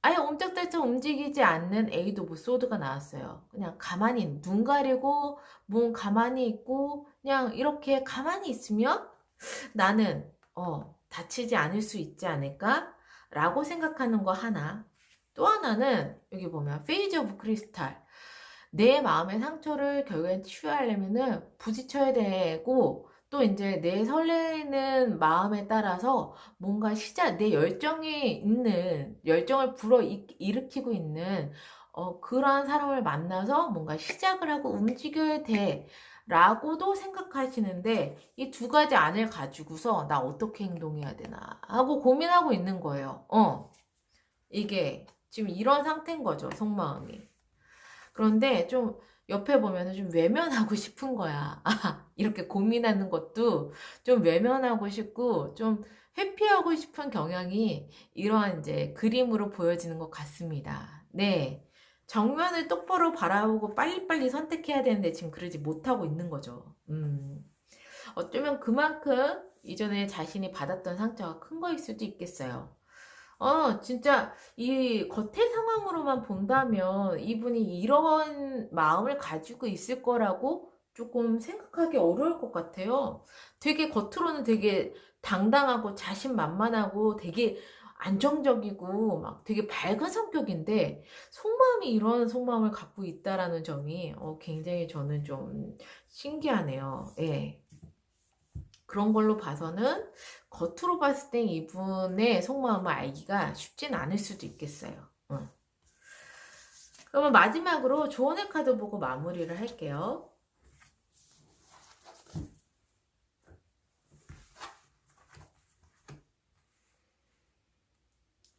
아예 옴짝달짝 움직이지 않는 A도 소드가 나왔어요. 그냥 가만히 눈 가리고 몸 가만히 있고 그냥 이렇게 가만히 있으면 나는 다치지 않을 수 있지 않을까? 라고 생각하는 거 하나. 또 하나는 여기 보면 페이즈 오브 크리스탈. 내 마음의 상처를 결국엔 치유하려면은 부딪혀야 되고 또 이제 내 설레는 마음에 따라서 뭔가 내 열정이 있는 열정을 일으키고 있는 그러한 사람을 만나서 뭔가 시작을 하고 움직여야 돼 라고도 생각하시는데 이 두 가지 안을 가지고서 나 어떻게 행동해야 되나 하고 고민하고 있는 거예요. 이게 지금 이런 상태인 거죠, 속마음이. 그런데 좀 옆에 보면은 좀 외면하고 싶은 거야. 이렇게 고민하는 것도 좀 외면하고 싶고 좀 회피하고 싶은 경향이 이러한 이제 그림으로 보여지는 것 같습니다. 네. 정면을 똑바로 바라보고 빨리빨리 선택해야 되는데 지금 그러지 못하고 있는 거죠. 어쩌면 그만큼 이전에 자신이 받았던 상처가 큰 거일 수도 있겠어요. 진짜 이 겉의 상황으로만 본다면 이분이 이런 마음을 가지고 있을 거라고 조금 생각하기 어려울 것 같아요. 되게 겉으로는 되게 당당하고 자신만만하고 되게 안정적이고 막 되게 밝은 성격인데 속마음이 이런 속마음을 갖고 있다라는 점이 굉장히 저는 좀 신기하네요. 예. 그런 걸로 봐서는 겉으로 봤을 때 이분의 속마음을 알기가 쉽진 않을 수도 있겠어요. 그러면 마지막으로 조언의 카드 보고 마무리를 할게요.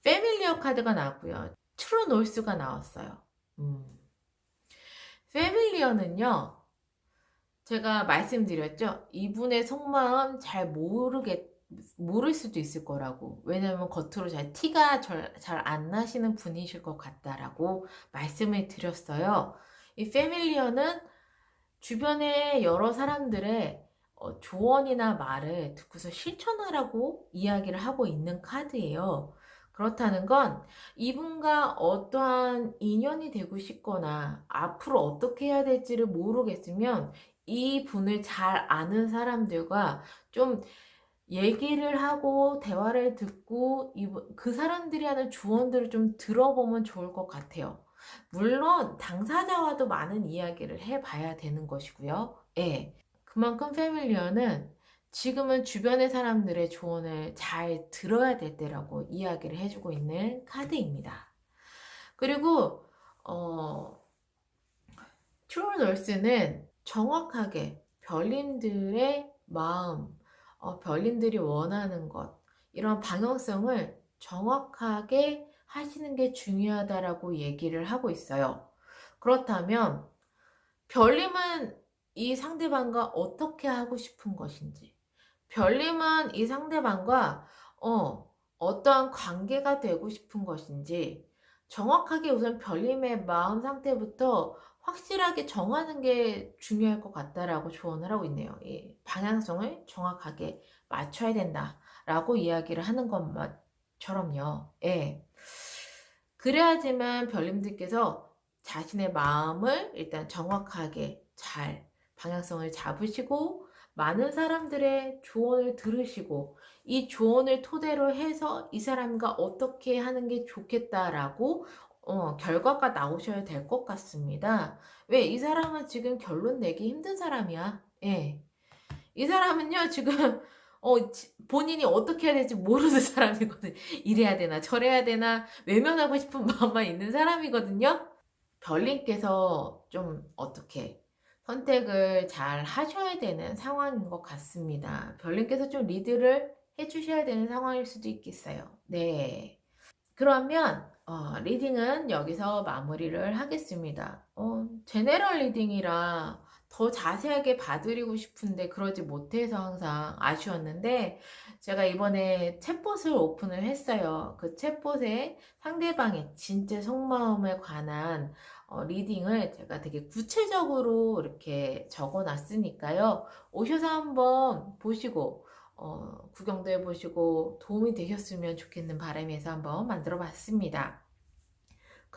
패밀리어 카드가 나왔고요. 트루 놀스가 나왔어요. 패밀리어는요. 제가 말씀드렸죠. 이분의 속마음 잘 모를 수도 있을 거라고. 왜냐면 겉으로 티가 잘 안 나시는 분이실 것 같다라고 말씀을 드렸어요. 이 패밀리어는 주변의 여러 사람들의 조언이나 말을 듣고서 실천하라고 이야기를 하고 있는 카드예요. 그렇다는 건 이분과 어떠한 인연이 되고 싶거나 앞으로 어떻게 해야 될지를 모르겠으면 이 분을 잘 아는 사람들과 좀 얘기를 하고 대화를 듣고 그 사람들이 하는 조언들을 좀 들어보면 좋을 것 같아요. 물론 당사자와도 많은 이야기를 해봐야 되는 것이고요. 예. 그만큼 패밀리어는 지금은 주변의 사람들의 조언을 잘 들어야 될 때라고 이야기를 해주고 있는 카드입니다. 그리고 트루 널스는 정확하게 별님들의 마음, 별님들이 원하는 것, 이런 방향성을 정확하게 하시는 게 중요하다라고 얘기를 하고 있어요. 그렇다면 별님은 이 상대방과 어떻게 하고 싶은 것인지, 별님은 이 상대방과 어떠한 관계가 되고 싶은 것인지 정확하게 우선 별님의 마음 상태부터 확실하게 정하는 게 중요할 것 같다라고 조언을 하고 있네요. 이 방향성을 정확하게 맞춰야 된다라고 이야기를 하는 것처럼요. 예. 그래야지만 별님들께서 자신의 마음을 일단 정확하게 잘 방향성을 잡으시고 많은 사람들의 조언을 들으시고 이 조언을 토대로 해서 이 사람과 어떻게 하는 게 좋겠다라고 결과가 나오셔야 될 것 같습니다. 왜? 이 사람은 지금 결론 내기 힘든 사람이야. 예. 이 사람은요, 지금, 본인이 어떻게 해야 될지 모르는 사람이거든. 이래야 되나, 저래야 되나, 외면하고 싶은 마음만 있는 사람이거든요. 별님께서 좀 어떻게 선택을 잘 하셔야 되는 상황인 것 같습니다. 별님께서 좀 리드를 해주셔야 되는 상황일 수도 있겠어요. 네. 그러면 리딩은 여기서 마무리를 하겠습니다. 제네럴 리딩이라 더 자세하게 봐드리고 싶은데 그러지 못해서 항상 아쉬웠는데 제가 이번에 챗봇을 오픈을 했어요. 그 챗봇에 상대방의 진짜 속마음에 관한 리딩을 제가 되게 구체적으로 이렇게 적어 놨으니까요. 오셔서 한번 보시고 구경도 해보시고 도움이 되셨으면 좋겠는 바람에서 한번 만들어 봤습니다.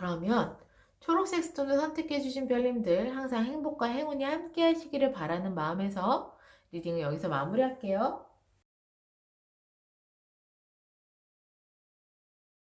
그러면 초록색 스톤을 선택해주신 별님들 항상 행복과 행운이 함께 하시기를 바라는 마음에서 리딩을 여기서 마무리할게요.